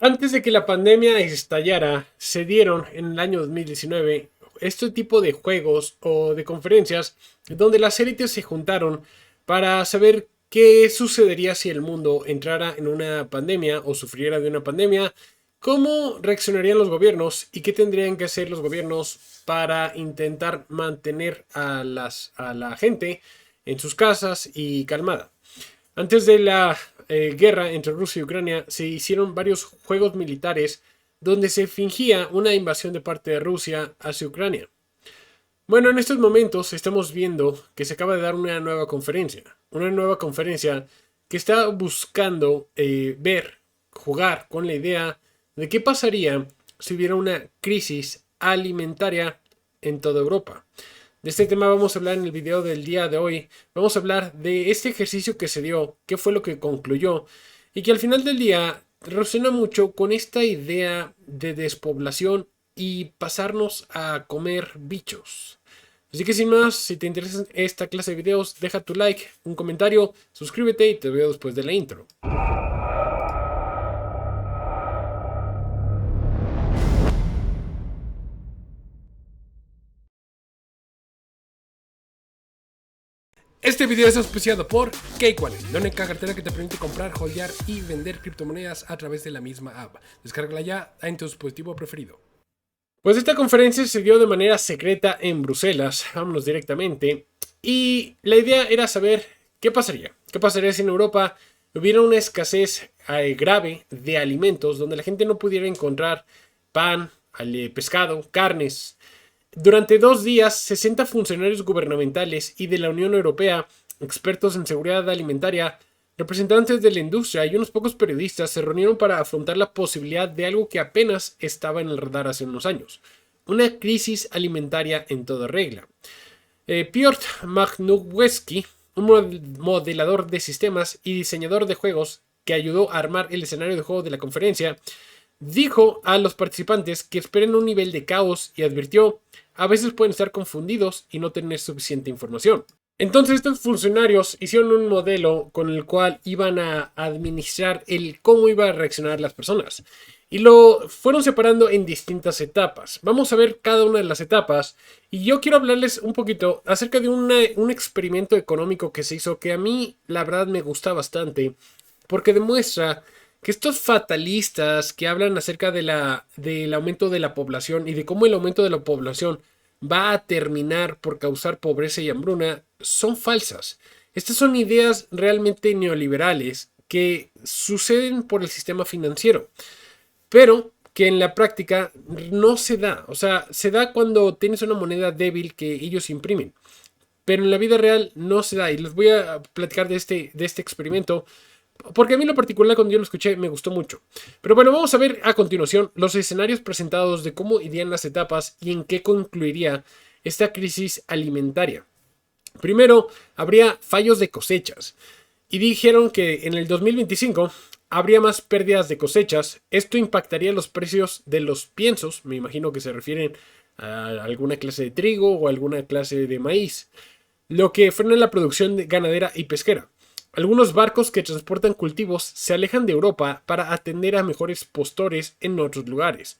Antes de que la pandemia estallara, se dieron en el año 2019 este tipo de juegos o de conferencias donde las élites se juntaron para saber qué sucedería si el mundo entrara en una pandemia o sufriera de una pandemia, cómo reaccionarían los gobiernos y qué tendrían que hacer los gobiernos para intentar mantener a la gente en sus casas y calmada. Antes de la guerra entre Rusia y Ucrania se hicieron varios juegos militares donde se fingía una invasión de parte de Rusia hacia Ucrania. Bueno, en estos momentos estamos viendo que se acaba de dar una nueva conferencia que está buscando jugar con la idea de qué pasaría si hubiera una crisis alimentaria en toda Europa. De este tema vamos a hablar en el video del día de hoy. Vamos a hablar de este ejercicio que se dio, qué fue lo que concluyó y que al final del día resuena mucho con esta idea de despoblación y pasarnos a comer bichos. Así que sin más, si te interesa esta clase de videos, deja tu like, un comentario, suscríbete y te veo después de la intro. Este video es auspiciado por Cake Wallet, la única cartera que te permite comprar, holdear y vender criptomonedas a través de la misma app. Descárgala ya en tu dispositivo preferido. Pues esta conferencia se dio de manera secreta en Bruselas, vámonos directamente, y la idea era saber qué pasaría. ¿Qué pasaría si en Europa hubiera una escasez grave de alimentos donde la gente no pudiera encontrar pan, pescado, carnes? Durante 2 días, 60 funcionarios gubernamentales y de la Unión Europea, expertos en seguridad alimentaria, representantes de la industria y unos pocos periodistas se reunieron para afrontar la posibilidad de algo que apenas estaba en el radar hace unos años: una crisis alimentaria en toda regla. Piotr Magnuszewski, un modelador de sistemas y diseñador de juegos que ayudó a armar el escenario de juego de la conferencia, dijo a los participantes que esperen un nivel de caos y advirtió: a veces pueden estar confundidos y no tener suficiente información. Entonces estos funcionarios hicieron un modelo con el cual iban a administrar el cómo iba a reaccionar las personas. Y lo fueron separando en distintas etapas. Vamos a ver cada una de las etapas. Y yo quiero hablarles un poquito acerca de un experimento económico que se hizo que a mí la verdad me gusta bastante. Porque demuestra que estos fatalistas que hablan acerca del aumento de la población y de cómo el aumento de la población va a terminar por causar pobreza y hambruna son falsas. Estas son ideas realmente neoliberales que suceden por el sistema financiero, pero que en la práctica no se da. O sea, se da cuando tienes una moneda débil que ellos imprimen, pero en la vida real no se da. Y les voy a platicar de este experimento porque a mí en lo particular cuando yo lo escuché me gustó mucho. Pero bueno, vamos a ver a continuación los escenarios presentados de cómo irían las etapas y en qué concluiría esta crisis alimentaria. Primero, habría fallos de cosechas. Y dijeron que en el 2025 habría más pérdidas de cosechas. Esto impactaría los precios de los piensos. Me imagino que se refieren a alguna clase de trigo o alguna clase de maíz, lo que frena la producción ganadera y pesquera. Algunos barcos que transportan cultivos se alejan de Europa para atender a mejores postores en otros lugares.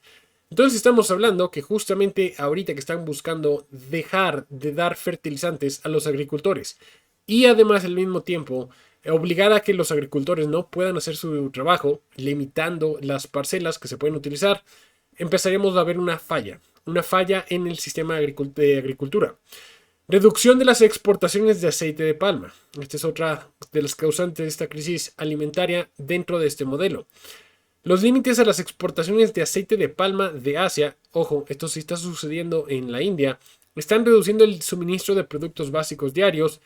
Entonces estamos hablando que justamente ahorita que están buscando dejar de dar fertilizantes a los agricultores y además al mismo tiempo obligar a que los agricultores no puedan hacer su trabajo, limitando las parcelas que se pueden utilizar, empezaríamos a ver una falla en el sistema de agricultura. Reducción de las exportaciones de aceite de palma. Esta es otra de las causantes de esta crisis alimentaria dentro de este modelo. Los límites a las exportaciones de aceite de palma de Asia, ojo, esto sí está sucediendo en la India, están reduciendo el suministro de productos básicos diarios,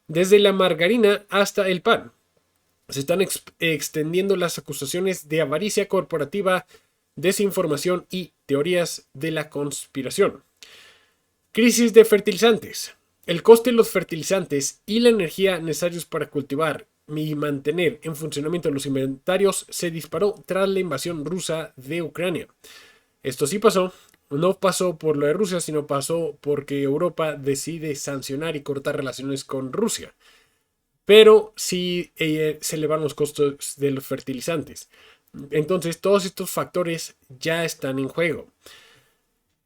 desde la margarina hasta el pan. Se están extendiendo las acusaciones de avaricia corporativa, desinformación y teorías de la conspiración. Crisis de fertilizantes. El coste de los fertilizantes y la energía necesarios para cultivar y mantener en funcionamiento los inventarios se disparó tras la invasión rusa de Ucrania. Esto sí pasó, no pasó por lo de Rusia, sino pasó porque Europa decide sancionar y cortar relaciones con Rusia. Pero sí se elevan los costos de los fertilizantes. Entonces, todos estos factores ya están en juego.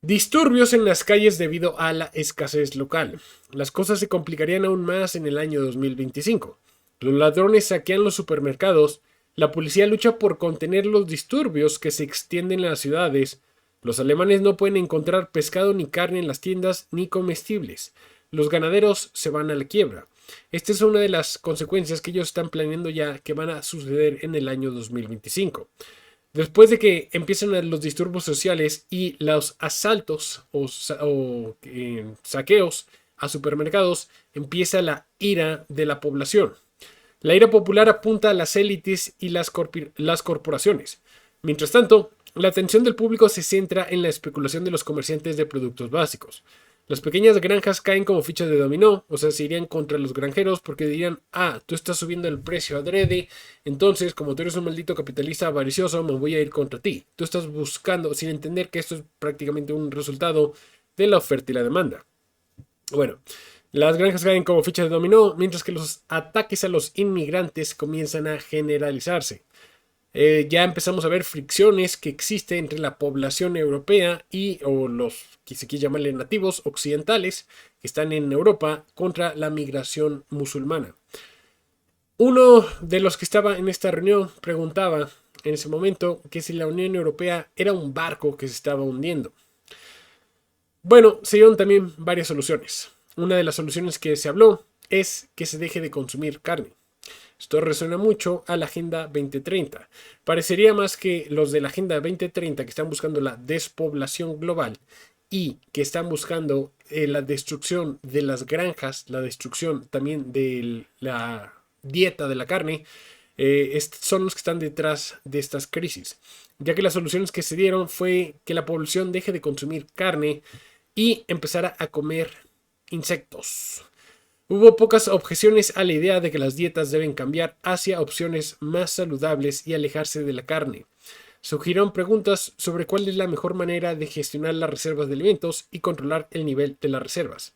Disturbios en las calles debido a la escasez local. Las cosas se complicarían aún más en el año 2025. Los ladrones saquean los supermercados, la policía lucha por contener los disturbios que se extienden en las ciudades, los alemanes no pueden encontrar pescado ni carne en las tiendas ni comestibles, los ganaderos se van a la quiebra. Esta es una de las consecuencias que ellos están planeando ya que van a suceder en el año 2025. Después de que empiecen los disturbios sociales y los asaltos o saqueos a supermercados, empieza la ira de la población. La ira popular apunta a las élites y las corporaciones. Mientras tanto, la atención del público se centra en la especulación de los comerciantes de productos básicos. Las pequeñas granjas caen como fichas de dominó, o sea, se irían contra los granjeros porque dirían, tú estás subiendo el precio adrede, entonces como tú eres un maldito capitalista avaricioso, me voy a ir contra ti. Tú estás buscando, sin entender que esto es prácticamente un resultado de la oferta y la demanda. Bueno, las granjas caen como fichas de dominó, mientras que los ataques a los inmigrantes comienzan a generalizarse. Ya empezamos a ver fricciones que existen entre la población europea o los que se quiere llamarle nativos occidentales que están en Europa contra la migración musulmana. Uno de los que estaba en esta reunión preguntaba en ese momento que si la Unión Europea era un barco que se estaba hundiendo. Bueno, se dieron también varias soluciones. Una de las soluciones que se habló es que se deje de consumir carne. Esto resuena mucho a la Agenda 2030. Parecería más que los de la Agenda 2030 que están buscando la despoblación global y que están buscando la destrucción de las granjas, la destrucción también de la dieta de la carne, son los que están detrás de estas crisis. Ya que las soluciones que se dieron fue que la población deje de consumir carne y empezara a comer insectos. Hubo pocas objeciones a la idea de que las dietas deben cambiar hacia opciones más saludables y alejarse de la carne. Surgieron preguntas sobre cuál es la mejor manera de gestionar las reservas de alimentos y controlar el nivel de las reservas.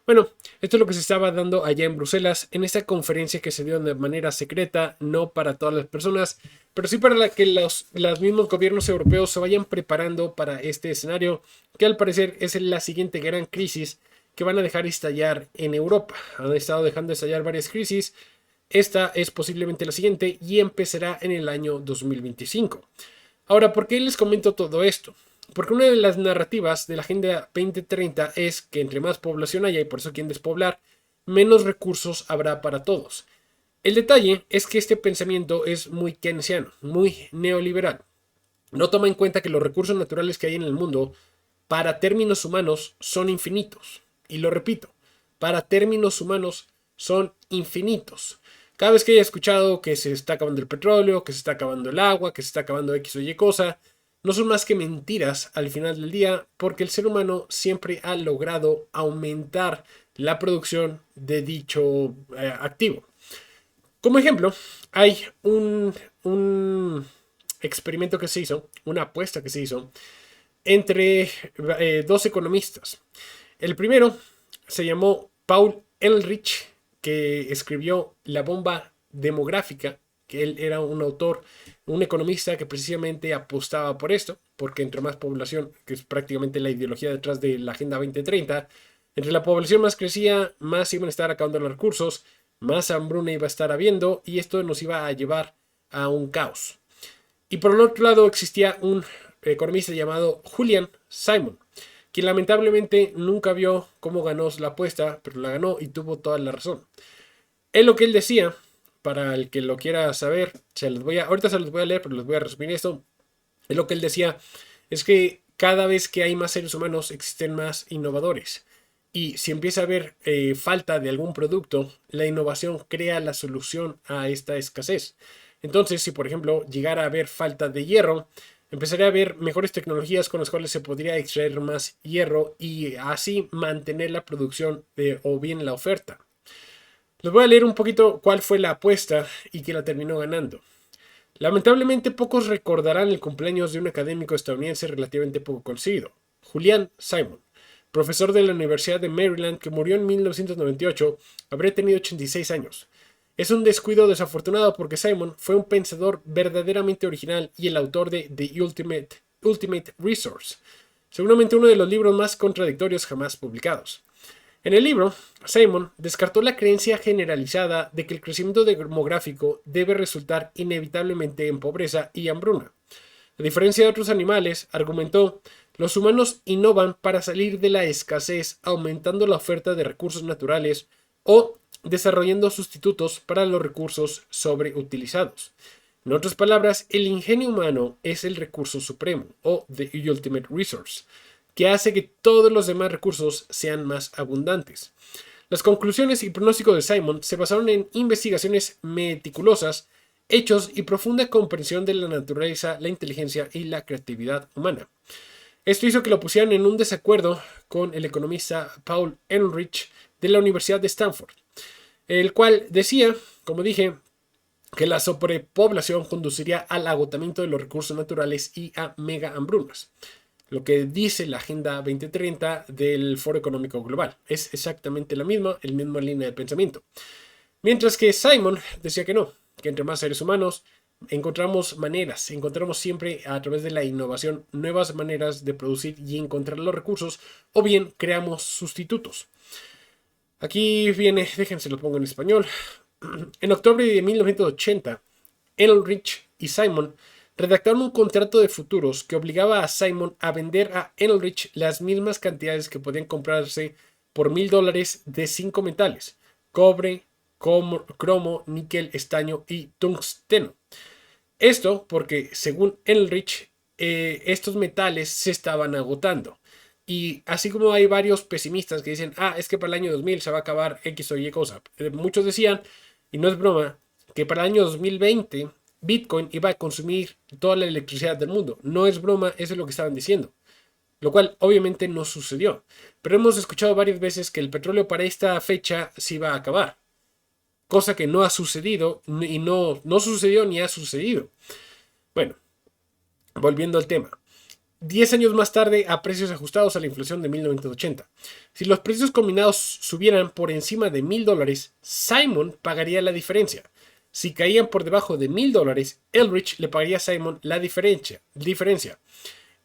Bueno, esto es lo que se estaba dando allá en Bruselas en esta conferencia que se dio de manera secreta, no para todas las personas, pero sí para que los mismos gobiernos europeos se vayan preparando para este escenario, que al parecer es la siguiente gran crisis que van a dejar estallar en Europa. Han estado dejando estallar varias crisis. Esta es posiblemente la siguiente y empezará en el año 2025. Ahora, ¿por qué les comento todo esto? Porque una de las narrativas de la Agenda 2030 es que entre más población haya, y por eso quieren despoblar, menos recursos habrá para todos. El detalle es que este pensamiento es muy keynesiano, muy neoliberal. No toma en cuenta que los recursos naturales que hay en el mundo, para términos humanos, son infinitos. Y lo repito, para términos humanos son infinitos. Cada vez que haya escuchado que se está acabando el petróleo, que se está acabando el agua, que se está acabando X o Y cosa, no son más que mentiras al final del día, porque el ser humano siempre ha logrado aumentar la producción de dicho activo. Como ejemplo, hay un experimento que se hizo, una apuesta que se hizo entre dos economistas. El primero se llamó Paul Ehrlich, que escribió La bomba demográfica, que él era un autor, un economista que precisamente apostaba por esto, porque entre más población, que es prácticamente la ideología detrás de la Agenda 2030, entre la población más crecía, más iban a estar acabando los recursos, más hambruna iba a estar habiendo y esto nos iba a llevar a un caos. Y por el otro lado existía un economista llamado Julian Simon, quien lamentablemente nunca vio cómo ganó la apuesta, pero la ganó y tuvo toda la razón. Lo que él decía, para el que lo quiera saber, ahorita se los voy a leer, pero les voy a resumir esto. Lo que él decía es que cada vez que hay más seres humanos existen más innovadores. Y si empieza a haber falta de algún producto, la innovación crea la solución a esta escasez. Entonces, si por ejemplo llegara a haber falta de hierro, empezaría a haber mejores tecnologías con las cuales se podría extraer más hierro y así mantener la producción o bien la oferta. Les voy a leer un poquito cuál fue la apuesta y quién la terminó ganando. Lamentablemente pocos recordarán el cumpleaños de un académico estadounidense relativamente poco conocido, Julian Simon, profesor de la Universidad de Maryland que murió en 1998, habría tenido 86 años. Es un descuido desafortunado porque Simon fue un pensador verdaderamente original y el autor de The Ultimate Resource, seguramente uno de los libros más contradictorios jamás publicados. En el libro, Simon descartó la creencia generalizada de que el crecimiento demográfico debe resultar inevitablemente en pobreza y hambruna. A diferencia de otros animales, argumentó, los humanos innovan para salir de la escasez aumentando la oferta de recursos naturales o desarrollando sustitutos para los recursos sobreutilizados. En otras palabras, el ingenio humano es el recurso supremo, o the ultimate resource, que hace que todos los demás recursos sean más abundantes. Las conclusiones y pronósticos de Simon se basaron en investigaciones meticulosas, hechos y profunda comprensión de la naturaleza, la inteligencia y la creatividad humana. Esto hizo que lo pusieran en un desacuerdo con el economista Paul Ehrlich de la Universidad de Stanford, el cual decía, como dije, que la sobrepoblación conduciría al agotamiento de los recursos naturales y a mega hambrunas. Lo que dice la Agenda 2030 del Foro Económico Global. Es exactamente la misma línea de pensamiento. Mientras que Simon decía que no, que entre más seres humanos encontramos siempre a través de la innovación nuevas maneras de producir y encontrar los recursos, o bien creamos sustitutos. Aquí viene, déjense lo pongo en español. En octubre de 1980, Ehrlich y Simon redactaron un contrato de futuros que obligaba a Simon a vender a Ehrlich las mismas cantidades que podían comprarse por $1,000 de 5 metales: cobre, cromo, níquel, estaño y tungsteno. Esto porque, según Ehrlich, estos metales se estaban agotando. Y así como hay varios pesimistas que dicen, es que para el año 2000 se va a acabar X o Y cosa. Muchos decían, y no es broma, que para el año 2020 Bitcoin iba a consumir toda la electricidad del mundo. No es broma, eso es lo que estaban diciendo. Lo cual obviamente no sucedió. Pero hemos escuchado varias veces que el petróleo para esta fecha se iba a acabar. Cosa que no ha sucedido y no sucedió ni ha sucedido. Bueno, volviendo al tema. 10 años más tarde, a precios ajustados a la inflación de 1980. Si los precios combinados subieran por encima de $1,000, Simon pagaría la diferencia. Si caían por debajo de $1,000, Ehrlich le pagaría a Simon la diferencia.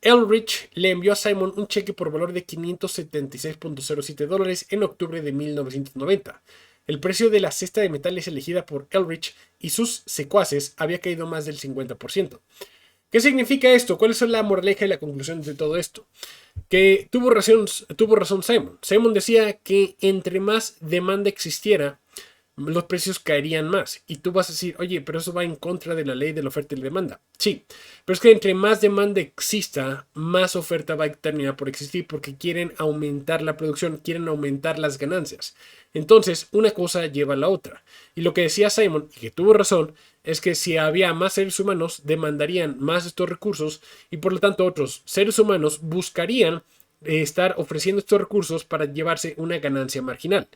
Ehrlich le envió a Simon un cheque por valor de $576.07 en octubre de 1990. El precio de la cesta de metales elegida por Ehrlich y sus secuaces había caído más del 50%. ¿Qué significa esto? ¿Cuál es la moraleja y la conclusión de todo esto? Que tuvo razón Simon. Simon decía que entre más demanda existiera, los precios caerían más. Y tú vas a decir, oye, pero eso va en contra de la ley de la oferta y la demanda. Sí, pero es que entre más demanda exista, más oferta va a terminar por existir porque quieren aumentar la producción, quieren aumentar las ganancias. Entonces, una cosa lleva a la otra. Y lo que decía Simon, y que tuvo razón, es que si había más seres humanos, demandarían más estos recursos y por lo tanto otros seres humanos buscarían estar ofreciendo estos recursos para llevarse una ganancia marginal.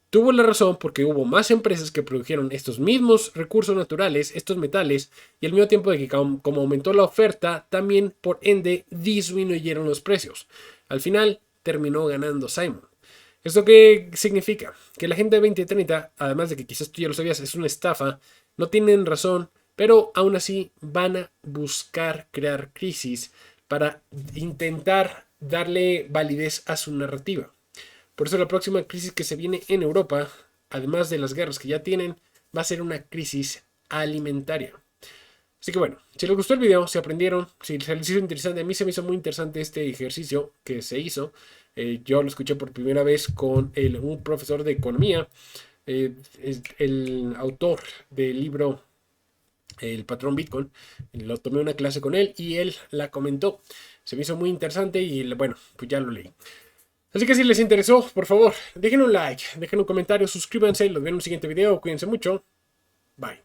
Tuvo la razón porque hubo más empresas que produjeron estos mismos recursos naturales, estos metales, y al mismo tiempo de que como aumentó la oferta, también por ende disminuyeron los precios. Al final terminó ganando Simon. ¿Esto qué significa? Que la Agenda 2030, además de que quizás tú ya lo sabías, es una estafa, no tienen razón, pero aún así van a buscar crear crisis para intentar darle validez a su narrativa. Por eso la próxima crisis que se viene en Europa, además de las guerras que ya tienen, va a ser una crisis alimentaria. Así que bueno, si les gustó el video, si aprendieron, si se les hizo interesante, a mí se me hizo muy interesante este ejercicio que se hizo. Yo lo escuché por primera vez con un profesor de economía, el autor del libro El Patrón Bitcoin. Lo tomé una clase con él y él la comentó. Se me hizo muy interesante y bueno, pues ya lo leí. Así que si les interesó, por favor, dejen un like, dejen un comentario, suscríbanse, los veo en un siguiente video, cuídense mucho, bye.